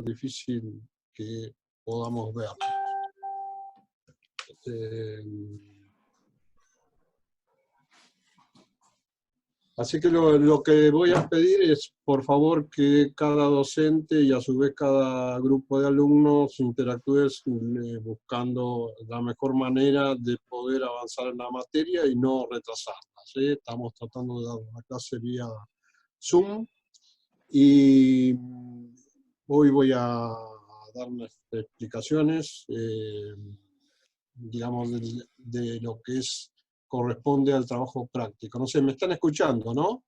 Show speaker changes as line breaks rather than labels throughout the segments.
difícil que podamos ver. Así que lo que voy a pedir es, por favor, que cada docente y a su vez cada grupo de alumnos interactúe buscando la mejor manera de poder avanzar en la materia y no retrasarla, ¿sí? Estamos tratando de dar una clase vía Zoom y hoy voy a dar unas explicaciones, digamos, de lo que corresponde al trabajo práctico. No sé, ¿me están escuchando, no?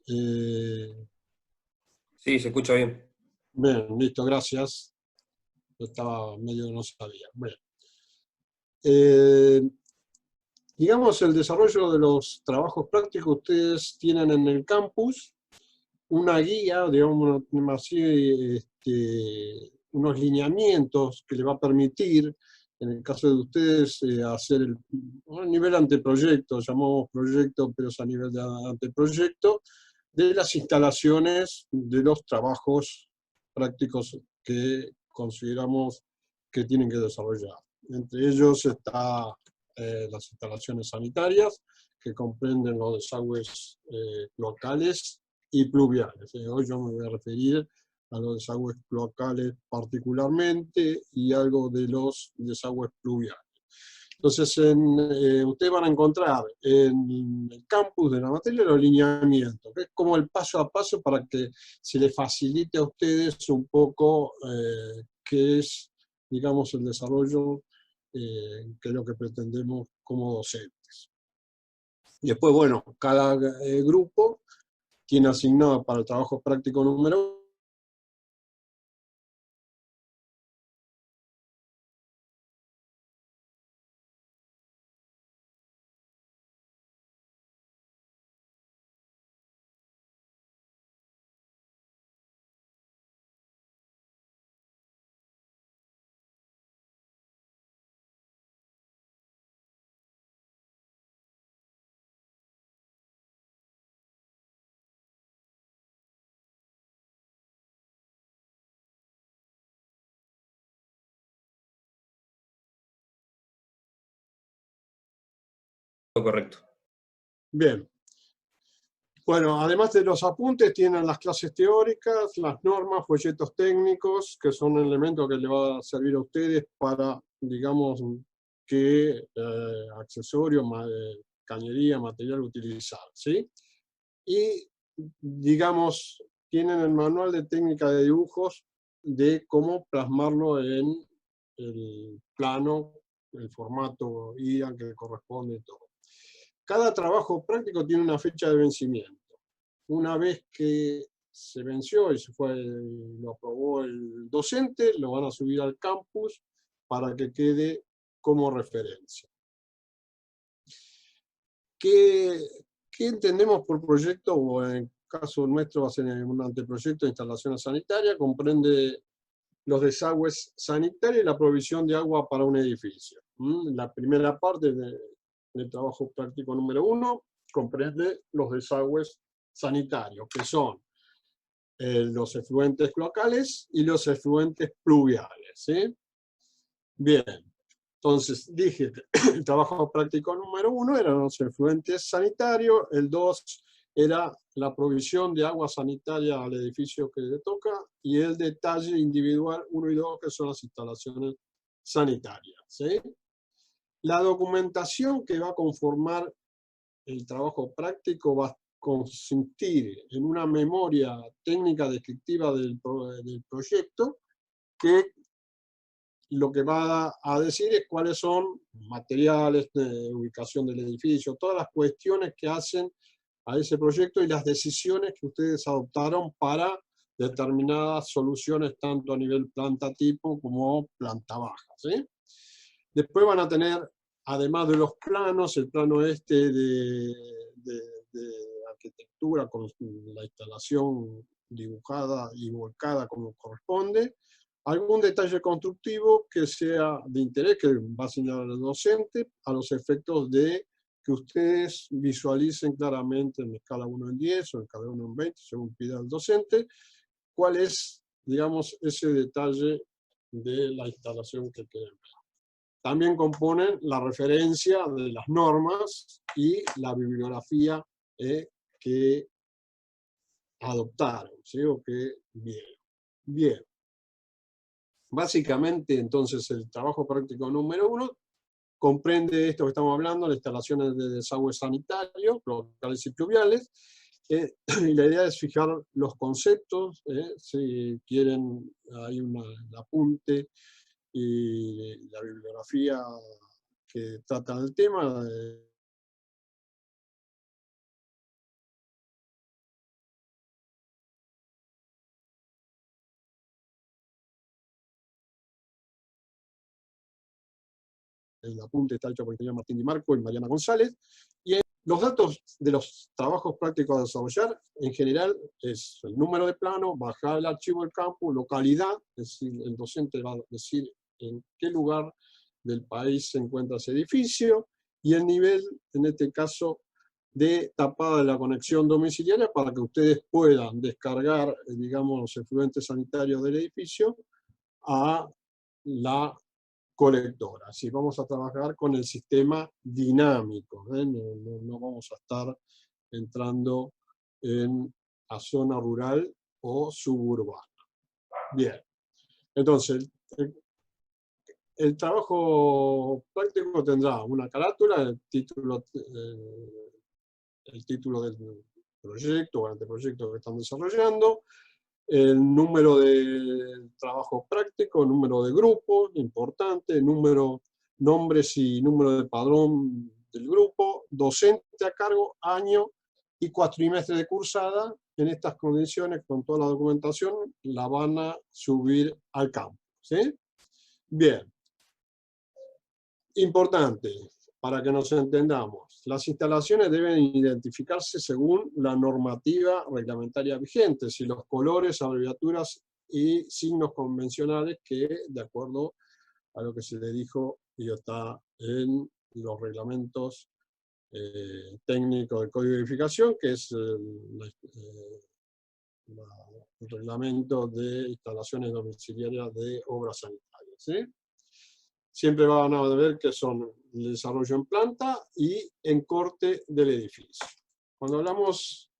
Sí, se escucha bien.
Bien, listo, gracias. Yo estaba medio no sabía. Bueno. Digamos, el desarrollo de los trabajos prácticos, ustedes tienen en el campus una guía, digamos, así, unos lineamientos que le va a permitir, en el caso de ustedes, hacer un nivel anteproyecto, llamamos proyecto, pero es a nivel de anteproyecto, de las instalaciones de los trabajos prácticos que consideramos que tienen que desarrollar. Entre ellos está las instalaciones sanitarias, que comprenden los desagües locales y pluviales. Hoy yo me voy a referir a los desagües cloacales particularmente y algo de los desagües pluviales. Entonces, ustedes van a encontrar en el campus de la materia los lineamientos, que es como el paso a paso para que se les facilite a ustedes un poco qué es, digamos, el desarrollo, que es lo que pretendemos como docentes. Y después, bueno, cada grupo tiene asignado para el trabajo práctico número 1,
Correcto.
bien. Bueno, además de los apuntes, tienen las clases teóricas, las normas, folletos técnicos, que son elementos que le va a servir a ustedes para, digamos, qué accesorio, cañería, material utilizar, ¿sí? Y, digamos, tienen el manual de técnica de dibujos de cómo plasmarlo en el plano, el formato IA que corresponde y todo. Cada trabajo práctico tiene una fecha de vencimiento. Una vez que se venció y lo aprobó el docente, lo van a subir al campus para que quede como referencia. ¿Qué entendemos por proyecto? O en el caso nuestro va a ser un anteproyecto de instalaciones sanitarias, comprende los desagües sanitarios y la provisión de agua para un edificio. La primera parte del trabajo práctico número 1 comprende los desagües sanitarios, que son los efluentes cloacales y los efluentes pluviales, ¿sí? Bien, entonces dije, el trabajo práctico número 1 eran los efluentes sanitarios, el 2 era la provisión de agua sanitaria al edificio que le toca, y el detalle individual 1 y 2, que son las instalaciones sanitarias, ¿sí? La documentación que va a conformar el trabajo práctico va a consistir en una memoria técnica descriptiva del proyecto, que lo que va a decir es cuáles son materiales, ubicación del edificio, todas las cuestiones que hacen a ese proyecto y las decisiones que ustedes adoptaron para determinadas soluciones, tanto a nivel planta tipo como planta baja, ¿sí? Después van a tener, además de los planos, el plano de arquitectura con la instalación dibujada y volcada como corresponde, algún detalle constructivo que sea de interés, que va a señalar el docente, a los efectos de que ustedes visualicen claramente en escala 1 en 10 o en escala 1 en 20, según pida el docente, cuál es, digamos, ese detalle de la instalación que queremos. También componen la referencia de las normas y la bibliografía que adoptaron, ¿sí? O que vieron. Bien. Básicamente, entonces, el trabajo práctico número 1 comprende esto que estamos hablando, las instalaciones de desagüe sanitario, locales y pluviales, y la idea es fijar los conceptos, si quieren, hay un apunte y la bibliografía que trata del tema. El apunte está hecho por el ingeniero Martín Di Marco y Mariana González. Y los datos de los trabajos prácticos a desarrollar, en general, es el número de plano, bajar el archivo del campo, localidad, es decir, el docente va a decir en qué lugar del país se encuentra ese edificio, y el nivel, en este caso, de tapada de la conexión domiciliaria para que ustedes puedan descargar, digamos, los efluentes sanitarios del edificio a la colectora. Así vamos a trabajar con el sistema dinámico, no vamos a estar entrando a zona rural o suburbana. Bien, entonces el trabajo práctico tendrá una carátula, el título del proyecto o anteproyecto que están desarrollando, el número de trabajo práctico, el número de grupo, importante, nombres y número de padrón del grupo, docente a cargo, año y cuatrimestre de cursada. En estas condiciones, con toda la documentación, la van a subir al campo, ¿sí? Bien. Importante, para que nos entendamos, las instalaciones deben identificarse según la normativa reglamentaria vigente, si los colores, abreviaturas y signos convencionales que, de acuerdo a lo que se le dijo, y está en los reglamentos técnicos del Código de Edificación, que es el reglamento de instalaciones domiciliarias de obras sanitarias, ¿sí? Siempre van a ver que son el desarrollo en planta y en corte del edificio. Cuando hablamos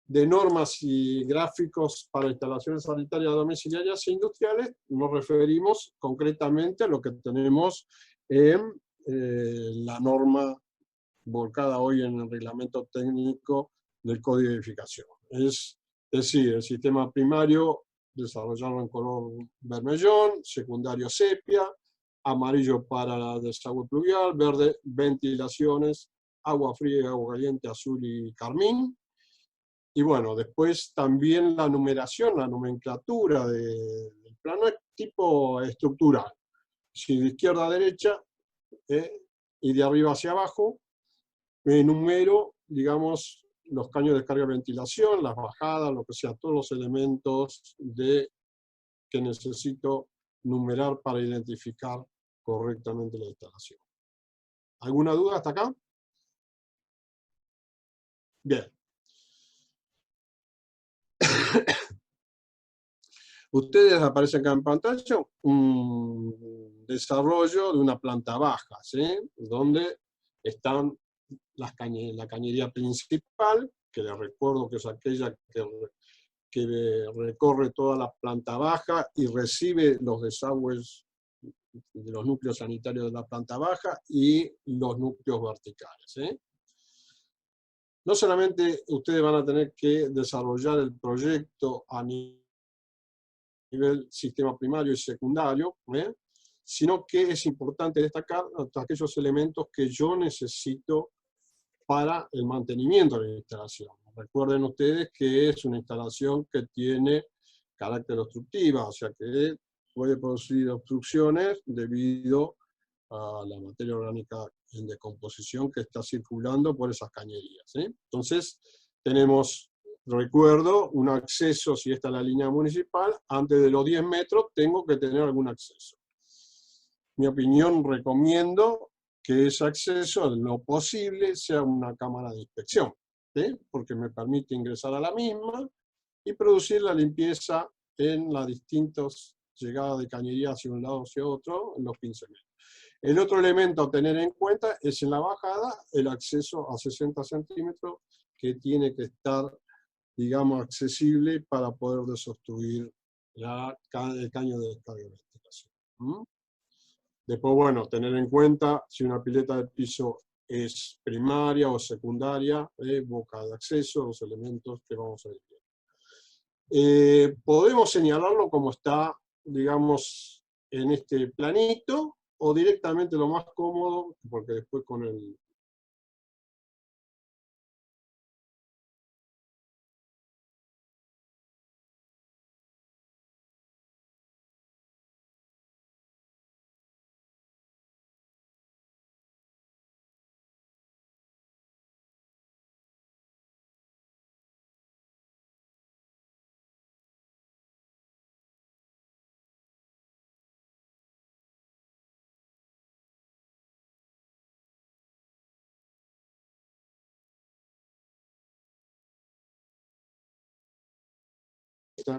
de normas y gráficos para instalaciones sanitarias domiciliarias e industriales, nos referimos concretamente a lo que tenemos en la norma volcada hoy en el reglamento técnico del Código de Edificación. Es decir, el sistema primario desarrollado en color vermellón, secundario sepia, amarillo para desagüe pluvial, verde ventilaciones, agua fría y agua caliente, azul y carmín. Y bueno, después también la numeración, la nomenclatura del plano es tipo estructural. Si de izquierda a derecha y de arriba hacia abajo, enumero, digamos, los caños de descarga de ventilación, las bajadas, lo que sea, todos los elementos que necesito numerar para identificar correctamente la instalación. ¿Alguna duda hasta acá? Bien. Ustedes aparecen acá en pantalla un desarrollo de una planta baja, ¿sí? Donde están la cañería principal, que les recuerdo que es aquella que recorre toda la planta baja y recibe los desagües de los núcleos sanitarios de la planta baja y los núcleos verticales, ¿sí? No solamente ustedes van a tener que desarrollar el proyecto a nivel sistema primario y secundario, sino que es importante destacar aquellos elementos que yo necesito para el mantenimiento de la instalación. Recuerden ustedes que es una instalación que tiene carácter obstructiva, o sea que puede producir obstrucciones debido a la materia orgánica en decomposición que está circulando por esas cañerías, ¿sí? Entonces, tenemos, recuerdo, un acceso, si esta es la línea municipal, antes de los 10 metros tengo que tener algún acceso. Mi opinión, recomiendo que ese acceso, en lo posible, sea una cámara de inspección, ¿sí? Porque me permite ingresar a la misma y producir la limpieza en las distintas llegadas de cañería hacia un lado o hacia otro en los pinceles. El otro elemento a tener en cuenta es en la bajada el acceso a 60 centímetros que tiene que estar, digamos, accesible para poder desobstruir el caño de descarga de ventilación. Después, bueno, tener en cuenta si una pileta de piso es primaria o secundaria, boca de acceso, los elementos que vamos a ver. Podemos señalarlo como está, digamos, en este planito, o directamente lo más cómodo, porque después con el...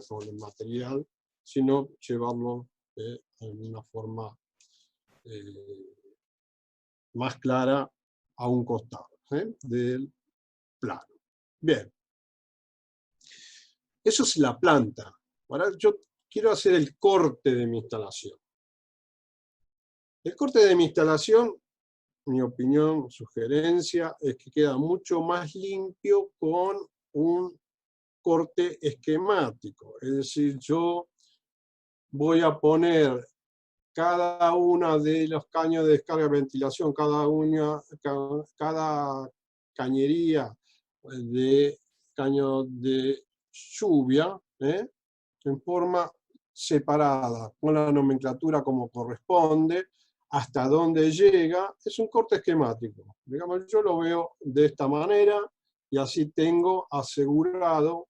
con el material, sino llevarlo en una forma más clara a un costado del plano. Bien. Eso es la planta. Ahora yo quiero hacer el corte de mi instalación. El corte de mi instalación, mi opinión, sugerencia, es que queda mucho más limpio con un corte esquemático. Es decir, yo voy a poner cada una de los caños de descarga de ventilación, cada cañería de caño de lluvia, en forma separada, con la nomenclatura como corresponde, hasta dónde llega, es un corte esquemático. Digamos, yo lo veo de esta manera, y así tengo asegurado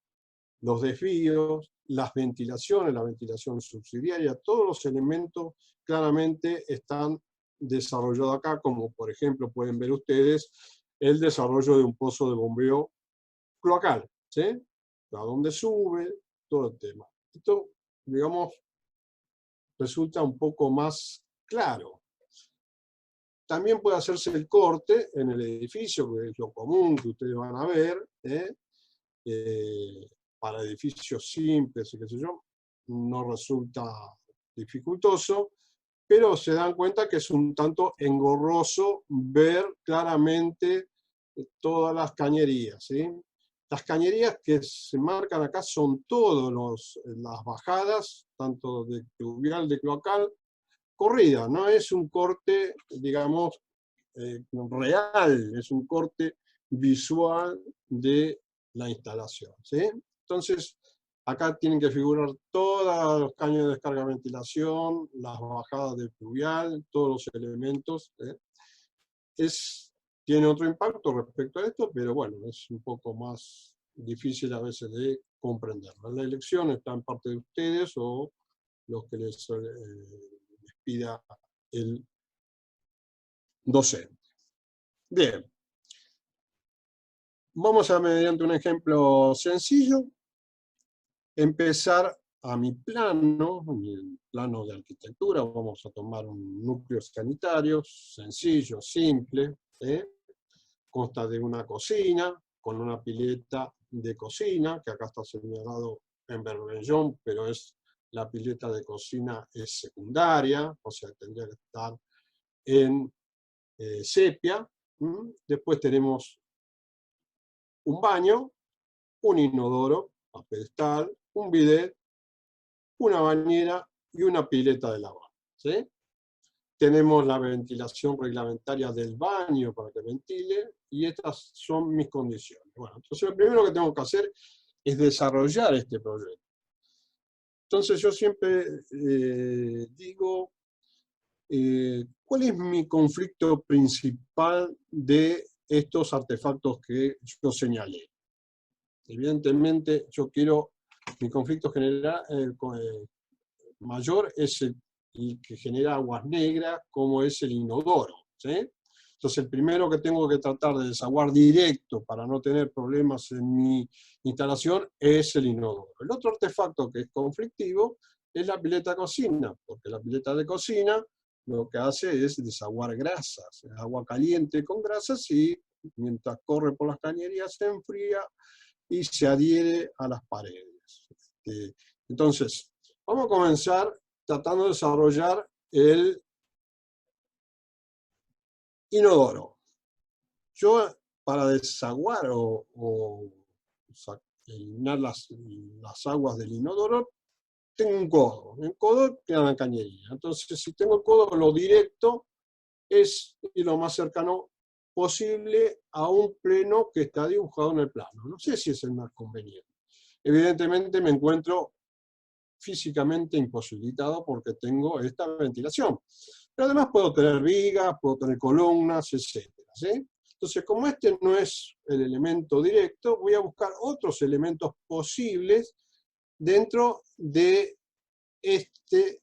los desvíos, las ventilaciones, la ventilación subsidiaria, todos los elementos claramente están desarrollados acá, como por ejemplo pueden ver ustedes el desarrollo de un pozo de bombeo cloacal, ¿sí? A dónde sube, todo el tema. Esto, digamos, resulta un poco más claro. También puede hacerse el corte en el edificio, que es lo común que ustedes van a ver, para edificios simples y qué sé yo, no resulta dificultoso, pero se dan cuenta que es un tanto engorroso ver claramente todas las cañerías, ¿sí? Las cañerías que se marcan acá son todas las bajadas, tanto de pluvial, de cloacal, corrida, no es un corte, digamos, real, es un corte visual de la instalación, ¿sí? Entonces, acá tienen que figurar todos los caños de descarga de ventilación, las bajadas de pluvial, todos los elementos. Tiene otro impacto respecto a esto, pero bueno, es un poco más difícil a veces de comprenderlo. La elección está en parte de ustedes o los que les pida el docente. Bien. Vamos a, mediante un ejemplo sencillo, empezar a mi plano de arquitectura. Vamos a tomar un núcleo sanitario, sencillo, simple, consta de una cocina, con una pileta de cocina, que acá está señalado en bermellón, pero la pileta de cocina es secundaria, o sea, tendría que estar en sepia. Después tenemos un baño, un inodoro a pedestal, un bidet, una bañera y una pileta de lavado, ¿sí? Tenemos la ventilación reglamentaria del baño para que ventile, y estas son mis condiciones. Bueno, entonces lo primero que tengo que hacer es desarrollar este proyecto. Entonces yo siempre digo, ¿cuál es mi conflicto principal de estos artefactos que yo señalé? Evidentemente, mi conflicto mayor es el que genera aguas negras, como es el inodoro, ¿sí? Entonces el primero que tengo que tratar de desaguar directo para no tener problemas en mi instalación es el inodoro. El otro artefacto que es conflictivo es la pileta de cocina, porque la pileta de cocina lo que hace es desaguar grasas, agua caliente con grasas, y mientras corre por las cañerías se enfría y se adhiere a las paredes. Entonces, vamos a comenzar tratando de desarrollar el inodoro. Yo, para desaguar o eliminar las aguas del inodoro, tengo un codo. El codo queda en la cañería. Entonces, si tengo el codo, lo directo es lo más cercano posible a un pleno que está dibujado en el plano. No sé si es el más conveniente. Evidentemente me encuentro físicamente imposibilitado porque tengo esta ventilación. Pero además puedo tener vigas, puedo tener columnas, etc. ¿sí? Entonces, como este no es el elemento directo, voy a buscar otros elementos posibles dentro de este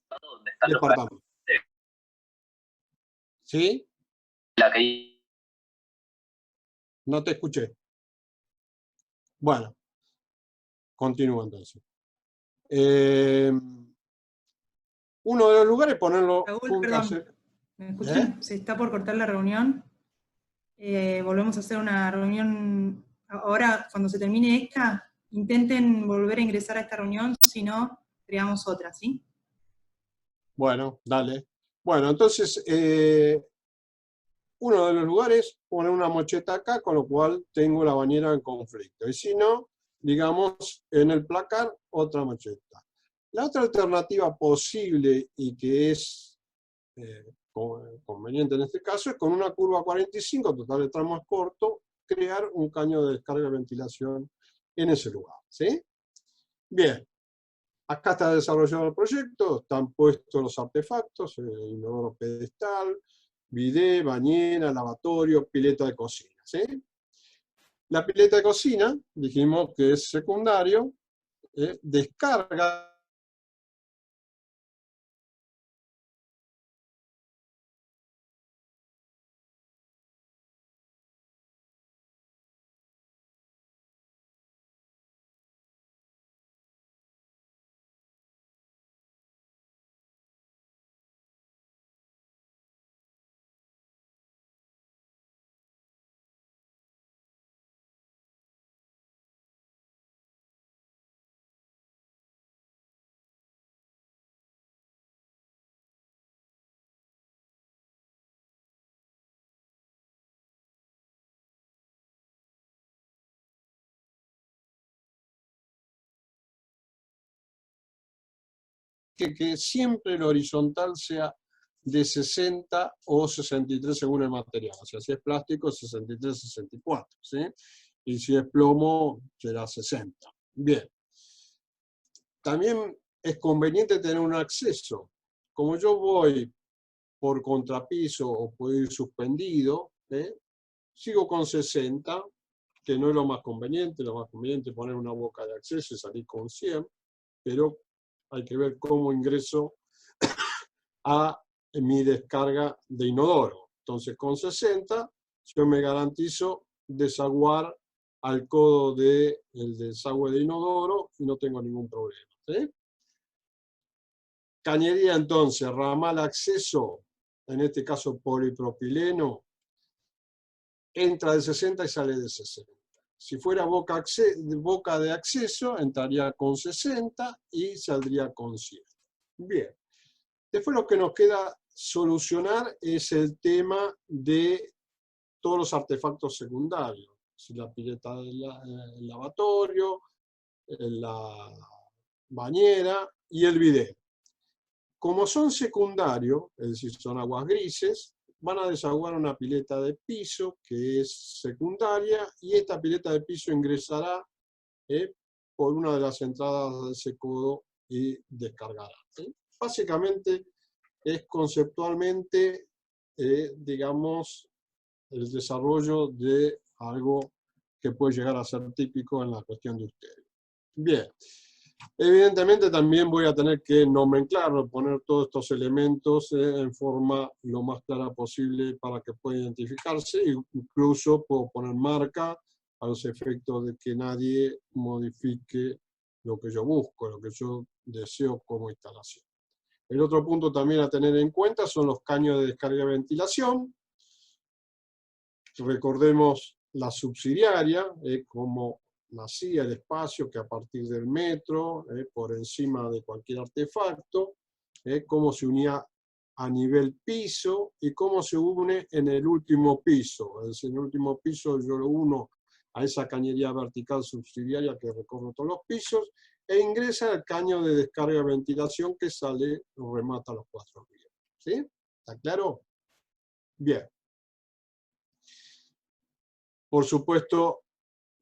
departamento. ¿Sí? No te escuché. Bueno, continúo entonces. Uno de los lugares, ponerlo
Raúl,
junto a...
perdón, ¿me escuchan? Se está por cortar la reunión. Volvemos a hacer una reunión. Ahora, cuando se termine esta, intenten volver a ingresar a esta reunión, si no, creamos otra, ¿sí?
Bueno, dale. Bueno, entonces, uno de los lugares, poner una mocheta acá, con lo cual tengo la bañera en conflicto. Y si no, digamos, en el placar, otra mocheta. La otra alternativa posible, y que es conveniente en este caso, es con una curva 45, total el tramo es corto, crear un caño de descarga de ventilación en ese lugar. ¿Sí? Bien. Acá está desarrollado el proyecto, están puestos los artefactos, inodoro pedestal, bidet, bañera, lavatorio, pileta de cocina. ¿sí? La pileta de cocina, dijimos que es secundario, descarga que siempre el horizontal sea de 60 o 63 según el material. O sea, si es plástico, 63, 64. ¿sí? Y si es plomo, será 60. Bien. También es conveniente tener un acceso. Como yo voy por contrapiso o puedo ir suspendido, sigo con 60, que no es lo más conveniente es poner una boca de acceso y salir con 100, pero hay que ver cómo ingreso a mi descarga de inodoro. Entonces con 60 yo me garantizo desaguar al codo del desagüe de inodoro y no tengo ningún problema. ¿sí? Cañería entonces, ramal acceso, en este caso polipropileno, entra de 60 y sale de 60. Si fuera boca de acceso, entraría con 60 y saldría con 100. Bien. Después lo que nos queda solucionar es el tema de todos los artefactos secundarios. La pileta del lavatorio, la bañera y el bidet. Como son secundarios, es decir, son aguas grises, van a desaguar una pileta de piso que es secundaria y esta pileta de piso ingresará por una de las entradas de ese codo y descargará. Básicamente es conceptualmente, digamos, el desarrollo de algo que puede llegar a ser típico en la cuestión de ustedes. Bien. Evidentemente también voy a tener que nomenclarlo, poner todos estos elementos en forma lo más clara posible para que pueda identificarse. Incluso puedo poner marca a los efectos de que nadie modifique lo que yo busco, lo que yo deseo como instalación. El otro punto también a tener en cuenta son los caños de descarga y ventilación. Recordemos la subsidiaria, como nacía el espacio, que a partir del metro, por encima de cualquier artefacto, cómo se unía a nivel piso y cómo se une en el último piso. Es decir, en el último piso yo lo uno a esa cañería vertical subsidiaria que recorre todos los pisos e ingresa al caño de descarga y ventilación que sale, remata los 4 ríos. ¿Sí? ¿Está claro? Bien. Por supuesto,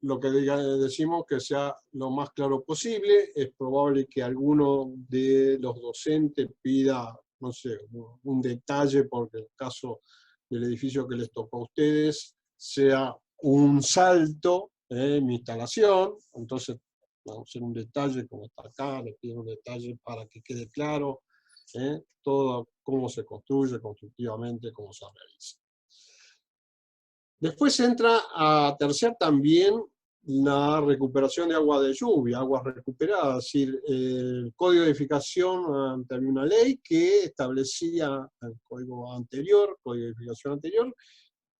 lo que decimos que sea lo más claro posible. Es probable que alguno de los docentes pida, no sé, un detalle, porque el caso del edificio que les tocó a ustedes sea un salto en mi instalación. Entonces, vamos a hacer un detalle como está acá, les pido un detalle para que quede claro todo cómo se construye constructivamente, cómo se realiza. Después entra a terciar también la recuperación de agua de lluvia, aguas recuperadas, es decir, el Código de Edificación, había una ley que establecía el código anterior, Código de Edificación anterior,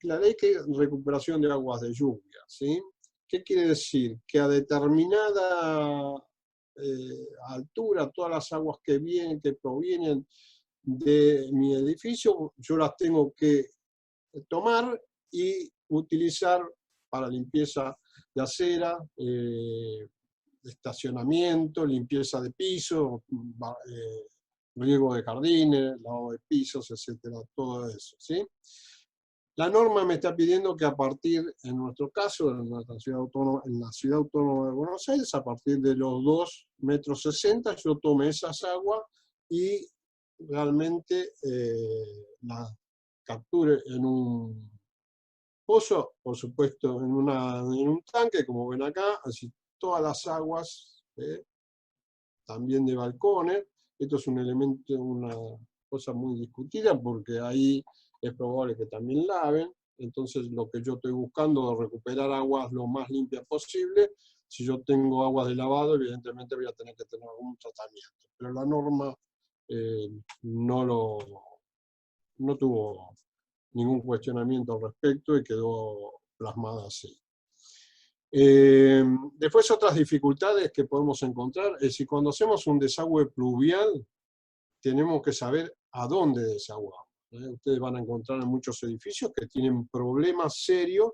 la ley que es recuperación de aguas de lluvia, ¿sí? ¿Qué quiere decir? Que a determinada altura, todas las aguas que vienen, que provienen de mi edificio, yo las tengo que tomar y utilizar para limpieza de acera, estacionamiento, limpieza de piso, riego de jardines, lavado de pisos, etcétera, todo eso, ¿sí? La norma me está pidiendo que a partir, en nuestro caso, en la Ciudad Autónoma de Buenos Aires, a partir de los 2,60 m, yo tome esas aguas y realmente las capture en un pozo, por supuesto en un tanque, como ven acá, así todas las aguas, también de balcones. Esto es un elemento, una cosa muy discutida, porque ahí es probable que también laven. Entonces lo que yo estoy buscando es recuperar aguas lo más limpias posible. Si yo tengo aguas de lavado, evidentemente voy a tener que tener algún tratamiento. Pero la norma no tuvo ningún cuestionamiento al respecto y quedó plasmada así. Después otras dificultades que podemos encontrar es si cuando hacemos un desagüe pluvial tenemos que saber a dónde desaguamos. Ustedes van a encontrar en muchos edificios que tienen problemas serios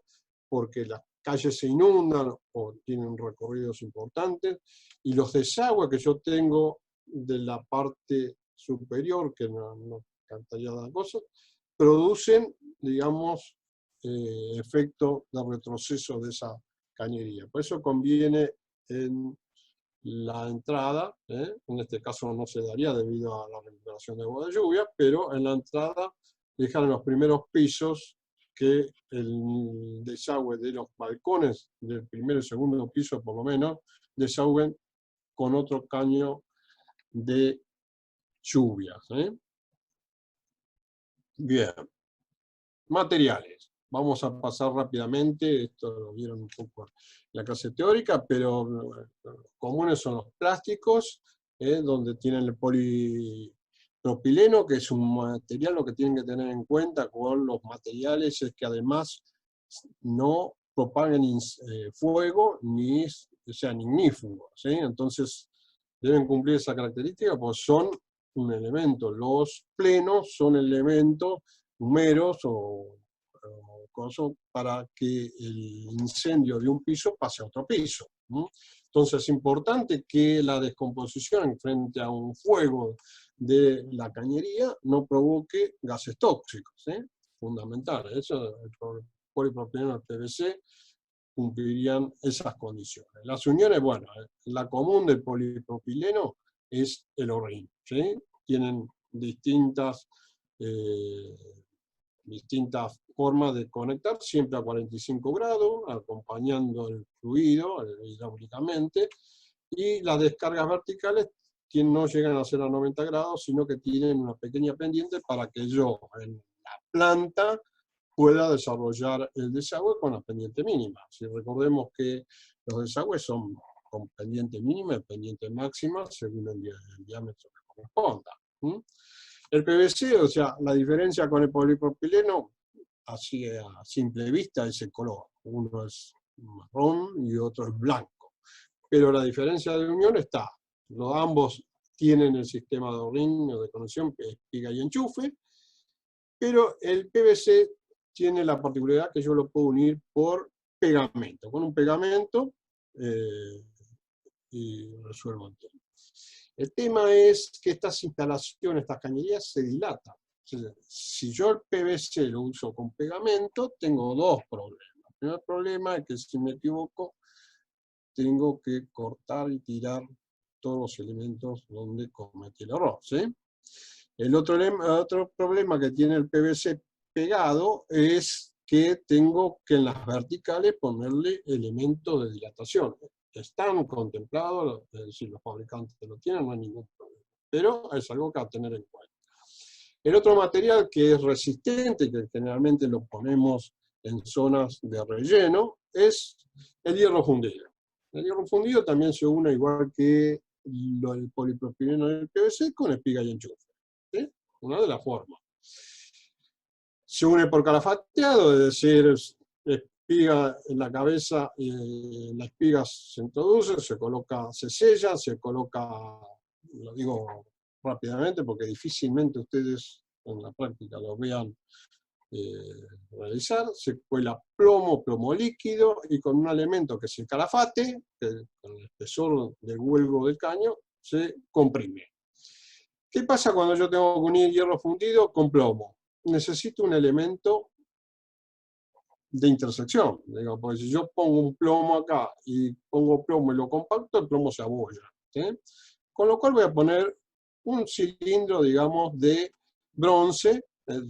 porque las calles se inundan o tienen recorridos importantes y los desagües que yo tengo de la parte superior, que no cantaría la cosa, producen, digamos, efecto de retroceso de esa cañería. Por eso conviene en la entrada, en este caso no se daría debido a la recuperación de agua de lluvia, pero en la entrada dejar en los primeros pisos que el desagüe de los balcones del primer y segundo piso, por lo menos, desagüen con otro caño de lluvia. Bien. Materiales. Vamos a pasar rápidamente, esto lo vieron un poco en la clase teórica, pero los comunes son los plásticos, donde tienen el polipropileno, que es un material. Lo que tienen que tener en cuenta con los materiales es que además no propaguen fuego, ni sean ignífugos, ¿sí? Entonces deben cumplir esa característica, pues son un elemento. Los plenos son elementos números o cosas para que el incendio de un piso pase a otro piso. Entonces es importante que la descomposición frente a un fuego de la cañería no provoque gases tóxicos. Fundamental. Eso, el polipropileno, el PVC, cumplirían esas condiciones. Las uniones, bueno, la común del polipropileno es el horrín, ¿sí? Tienen distintas formas de conectar, siempre a 45 grados, acompañando el fluido hidráulicamente, y las descargas verticales no llegan a ser a 90 grados, sino que tienen una pequeña pendiente para que yo en la planta pueda desarrollar el desagüe con la pendiente mínima. Si recordemos que los desagües son con pendiente mínima y pendiente máxima según el diámetro que corresponda. El PVC, o sea, la diferencia con el polipropileno, así a simple vista, es el color. Uno es marrón y otro es blanco. Pero la diferencia de unión está. Ambos tienen el sistema de ring o de conexión, espiga y enchufe, pero el PVC tiene la particularidad que yo lo puedo unir por pegamento. Con un pegamento y resuelvo el tema. El tema es que estas instalaciones, estas cañerías se dilatan. Si yo el PVC lo uso con pegamento, tengo dos problemas. El primer problema es que si me equivoco, tengo que cortar y tirar todos los elementos donde cometí el error, ¿sí? El otro problema que tiene el PVC pegado es que tengo que en las verticales ponerle elementos de dilatación. Están contemplados, es decir, los fabricantes lo tienen, no hay ningún problema. Pero es algo que a tener en cuenta. El otro material que es resistente, que generalmente lo ponemos en zonas de relleno, es el hierro fundido. El hierro fundido también se une, igual que el polipropileno del PVC, con espiga y enchufe. ¿Sí? Una de las formas. Se une por calafateado, es decir, espiga en la cabeza, la espiga se introduce, se sella, se coloca, lo digo rápidamente porque difícilmente ustedes en la práctica lo vean realizar, se cuela plomo líquido y con un elemento que es el calafate, que con el espesor del huelgo del caño, se comprime. ¿Qué pasa cuando yo tengo que unir hierro fundido con plomo? Necesito un elemento de intersección, digamos, porque si yo pongo un plomo acá y pongo plomo y lo compacto, el plomo se abolla, ¿sí? Con lo cual voy a poner un cilindro, digamos, de bronce,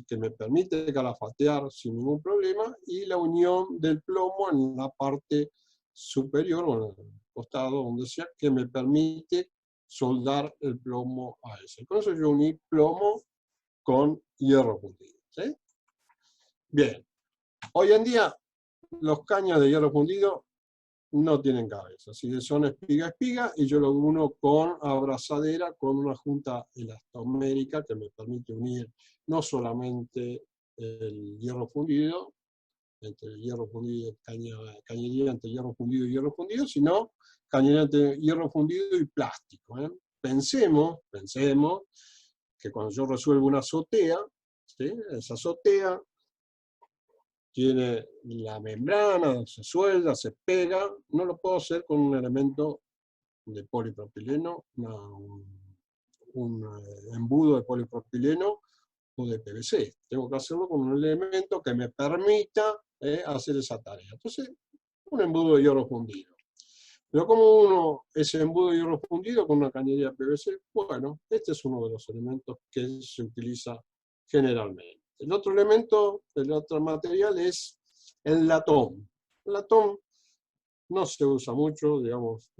que me permite calafatear sin ningún problema, y la unión del plomo en la parte superior, o en el costado, donde sea, que me permite soldar el plomo a ese. Con eso yo uní plomo con hierro fundido, ¿sí? Bien, hoy en día los caños de hierro fundido no tienen cabeza, así que son espiga, y yo lo uno con abrazadera, con una junta elastomérica que me permite unir no solamente el hierro fundido, entre el hierro fundido, cañería entre hierro fundido y hierro fundido, sino cañería entre hierro fundido y plástico. Pensemos que cuando yo resuelvo una azotea, ¿sí? Esa azotea tiene la membrana, se suelda, se pega, no lo puedo hacer con un elemento de polipropileno, un embudo de polipropileno o de PVC. Tengo que hacerlo con un elemento que me permita hacer esa tarea. Entonces, un embudo de hierro fundido. Pero como ese embudo de hierro fundido con una cañería PVC, bueno, este es uno de los elementos que se utiliza generalmente. El otro elemento, el otro material es el latón. El latón no se usa mucho, digamos,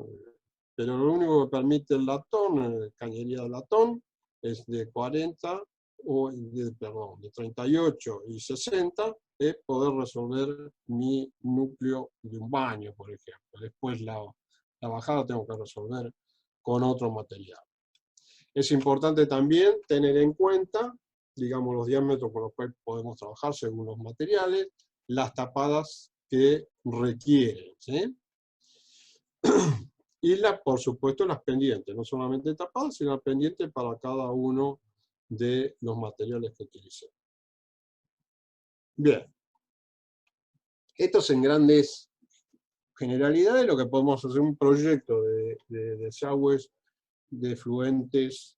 pero lo único que permite el latón, cañería de latón, es de 40, de 38 y 60, es poder resolver mi núcleo de un baño, por ejemplo. Después la bajada tengo que resolver con otro material. Es importante también tener en cuenta, digamos, los diámetros con los cuales podemos trabajar según los materiales, las tapadas que requieren, ¿sí? Y, por supuesto, las pendientes, no solamente tapadas, sino las pendientes para cada uno de los materiales que utilicé. Bien. Esto es en grandes generalidades lo que podemos hacer un proyecto de desagües de efluentes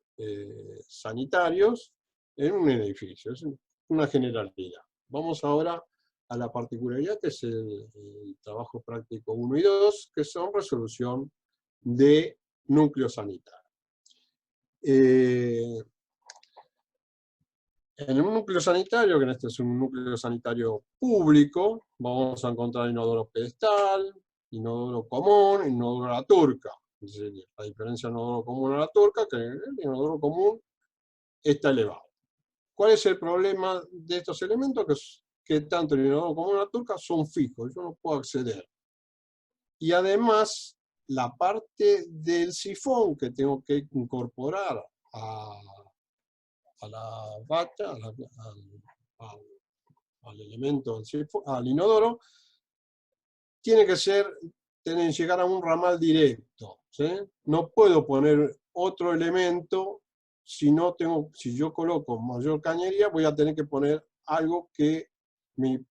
sanitarios en un edificio. Es una generalidad. Vamos ahora a la particularidad que es el trabajo práctico 1 y 2, que son resolución de núcleos sanitarios. En un núcleo sanitario, que en este es un núcleo sanitario público, vamos a encontrar inodoro pedestal, inodoro común, inodoro a la turca. Es decir, la diferencia del inodoro común a la turca, que el inodoro común está elevado. ¿Cuál es el problema de estos elementos? Que tanto el inodoro como la turca son fijos, yo no puedo acceder. Y además, la parte del sifón que tengo que incorporar a la bacha, al elemento del sifón, al inodoro, tienen que llegar a un ramal directo, ¿sí? No puedo poner otro elemento si yo coloco mayor cañería, voy a tener que poner algo que me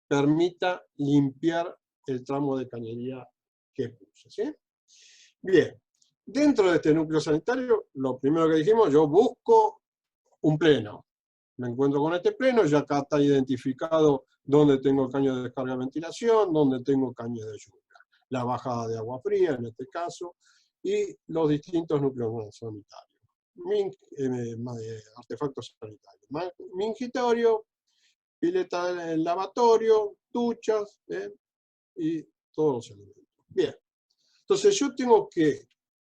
permita limpiar el tramo de cañería que puse, ¿sí? Bien, dentro de este núcleo sanitario, lo primero que dijimos, yo busco un pleno. Me encuentro con este pleno, ya acá está identificado dónde tengo el caño de descarga de ventilación, dónde tengo caño de lluvia, la bajada de agua fría en este caso, y los distintos núcleos sanitarios. Artefactos sanitarios. Mingitorio, pileta del lavatorio, duchas, y todos los elementos. Bien, entonces yo tengo que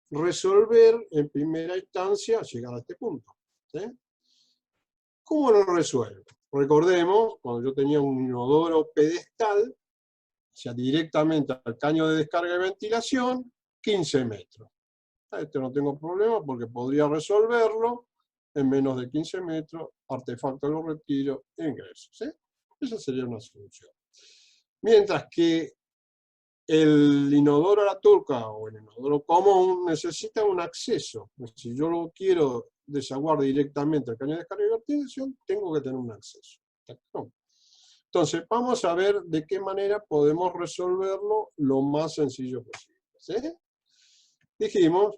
resolver en primera instancia llegar a este punto, ¿sí? ¿Cómo lo resuelvo? Recordemos, cuando yo tenía un inodoro pedestal, o sea, directamente al caño de descarga de ventilación, 15 metros. A este no tengo problema porque podría resolverlo en menos de 15 metros, artefacto lo retiro e ingreso, ¿sí? Esa sería una solución. Mientras que el inodoro a la turca o el inodoro común necesita un acceso. Si yo lo quiero desaguar directamente al caño de descarga y ventilación, tengo que tener un acceso. Entonces, vamos a ver de qué manera podemos resolverlo lo más sencillo posible, ¿sí? Dijimos,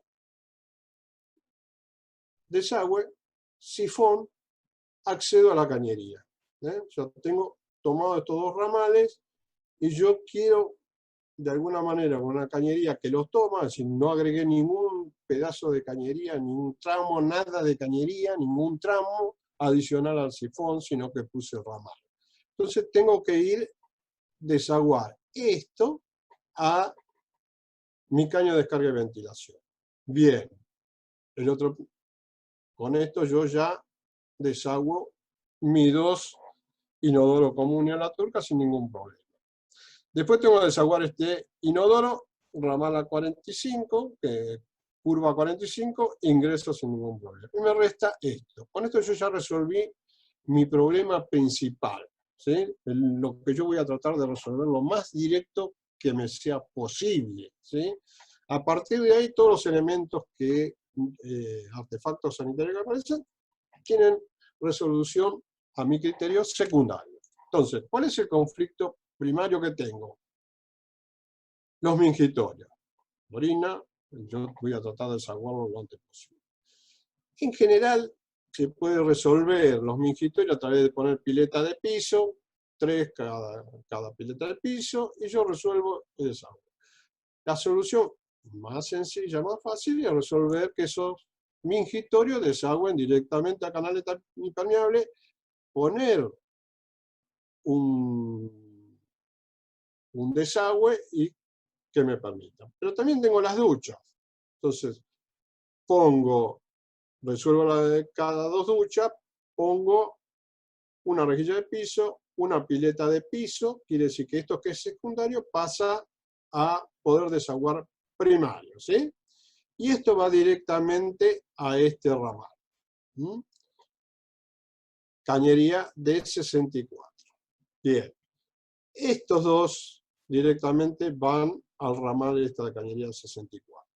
desagüe, sifón, accedo a la cañería. Yo tengo tomado estos dos ramales y yo quiero, de alguna manera, con una cañería que los toma, es decir, no agregué ningún pedazo de cañería, ningún tramo, nada de cañería, ningún tramo adicional al sifón, sino que puse el ramal. Entonces tengo que ir desaguar esto a mi caño de descarga y ventilación. Bien, con esto yo ya desaguo mis dos inodoros comunes a la turca sin ningún problema. Después tengo que desaguar este inodoro, ramal a 45, curva 45, ingreso sin ningún problema. Y me resta esto. Con esto yo ya resolví mi problema principal, ¿sí? Lo que yo voy a tratar de resolver lo más directo que me sea posible, ¿sí? A partir de ahí, todos los elementos artefactos sanitarios que aparecen, tienen resolución, a mi criterio, secundaria. Entonces, ¿cuál es el conflicto primario que tengo? Los mingitorios. Orina, yo voy a tratar de desaguarlo lo antes posible. En general, se puede resolver los mingitorios a través de poner pileta de piso, 3 cada pileta de piso, y yo resuelvo el desagüe. La solución más sencilla, más fácil, es resolver que esos mingitorios desagüen directamente a canales impermeables, poner un desagüe y que me permita. Pero también tengo las duchas. Entonces, resuelvo la de cada 2 duchas, pongo una rejilla de piso, una pileta de piso, quiere decir que esto que es secundario pasa a poder desaguar primario, ¿sí? Y esto va directamente a este ramal. Cañería de 64. Bien. Estos dos directamente van al ramal esta de cañería 64.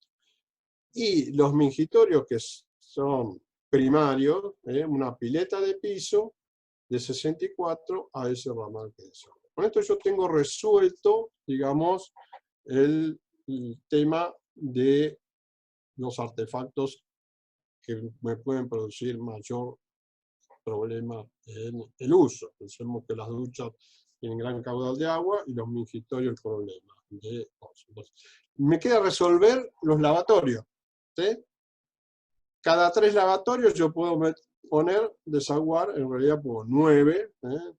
Y los mingitorios que son primarios, una pileta de piso de 64 a ese ramal que desagua. Con esto yo tengo resuelto, digamos, el tema de los artefactos que me pueden producir mayor problema en el uso. Pensemos que las duchas tienen gran caudal de agua y los mingitorios el problema. Entonces, me queda resolver los lavatorios, ¿sí? Cada 3 lavatorios yo puedo desaguar, en realidad puedo 9,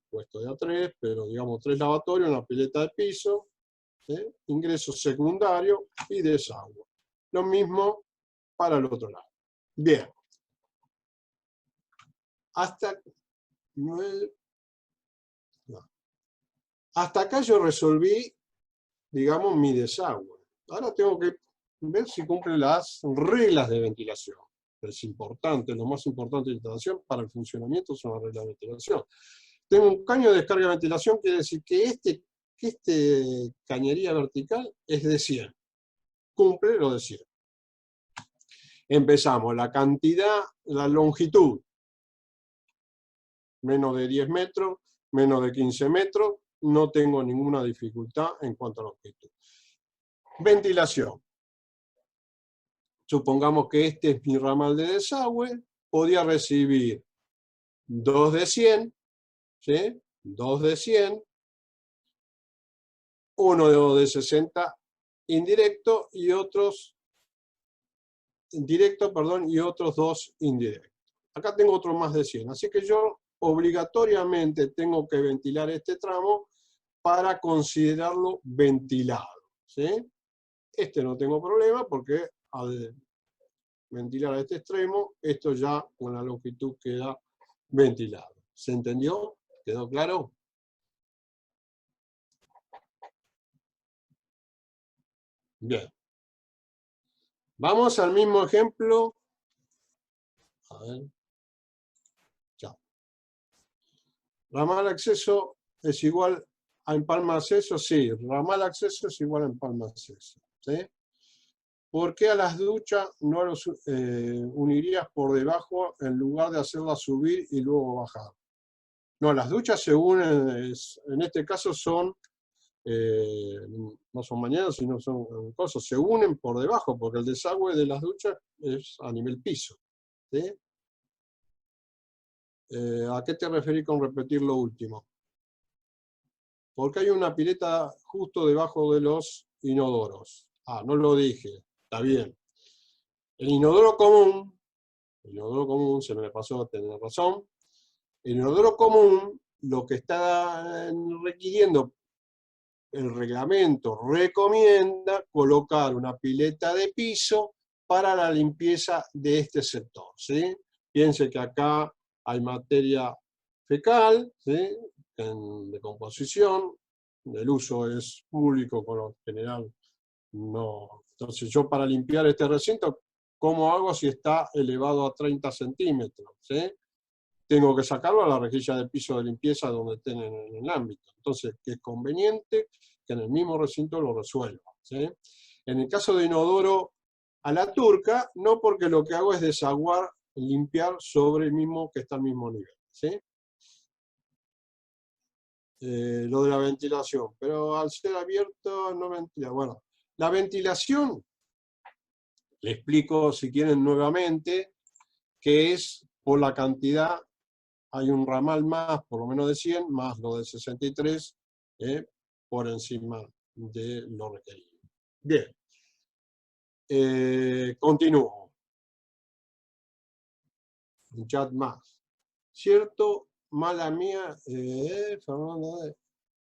puesto de a 3, pero digamos 3 lavatorios, una pileta de piso, ingreso secundario y desagüe. Lo mismo para el otro lado. Bien. Hasta acá yo resolví, digamos, mi desagüe. Ahora tengo que ver si cumple las reglas de ventilación. Es importante, lo más importante de instalación para el funcionamiento son las reglas de ventilación. Tengo un caño de descarga de ventilación, quiere decir que este cañería vertical es de 100. Cumple lo de 100. Empezamos, la cantidad, la longitud, menos de 10 metros, menos de 15 metros, no tengo ninguna dificultad en cuanto a longitud. Ventilación. Supongamos que este es mi ramal de desagüe, podía recibir 2 de 100, ¿sí? 2 de 100, uno de 60 indirecto y otros directo, perdón, y otros 2 indirectos. Acá tengo otro más de 100, así que yo obligatoriamente tengo que ventilar este tramo para considerarlo ventilado, ¿sí? Este no tengo problema porque al ventilar a este extremo, esto ya con la longitud queda ventilado. ¿Se entendió? ¿Quedó claro? Bien. Vamos al mismo ejemplo. A ver. Chao. Ramal acceso es igual a empalma acceso. Sí, ramal acceso es igual a empalma acceso. ¿Sí? ¿Por qué a las duchas no los unirías por debajo en lugar de hacerlas subir y luego bajar? No, las duchas se unen, en este caso son, no son mañanas, sino son cosas, se unen por debajo, porque el desagüe de las duchas es a nivel piso. ¿Sí? ¿A qué te referís con repetir lo último? Porque hay una pileta justo debajo de los inodoros. Ah, no lo dije, está bien. El inodoro común, se me pasó a tener razón, el inodoro común, lo que está requiriendo, el reglamento recomienda colocar una pileta de piso para la limpieza de este sector, ¿sí? Piense que acá hay materia fecal, ¿sí? En decomposición, el uso es público, con lo general no. Entonces yo para limpiar este recinto, ¿cómo hago si está elevado a 30 centímetros? ¿Sí? Tengo que sacarlo a la rejilla de piso de limpieza donde estén en el ámbito. Entonces, que es conveniente que en el mismo recinto lo resuelva, ¿sí? En el caso de inodoro a la turca, no, porque lo que hago es desaguar, limpiar sobre el mismo que está al mismo nivel, ¿sí? Lo de la ventilación, pero al ser abierto no ventila. Bueno, la ventilación, le explico si quieren nuevamente, que es por la cantidad, hay un ramal más, por lo menos de 100, más lo de 63, por encima de lo requerido. Bien. Continúo. Un chat más. ¿Cierto? Mala mía,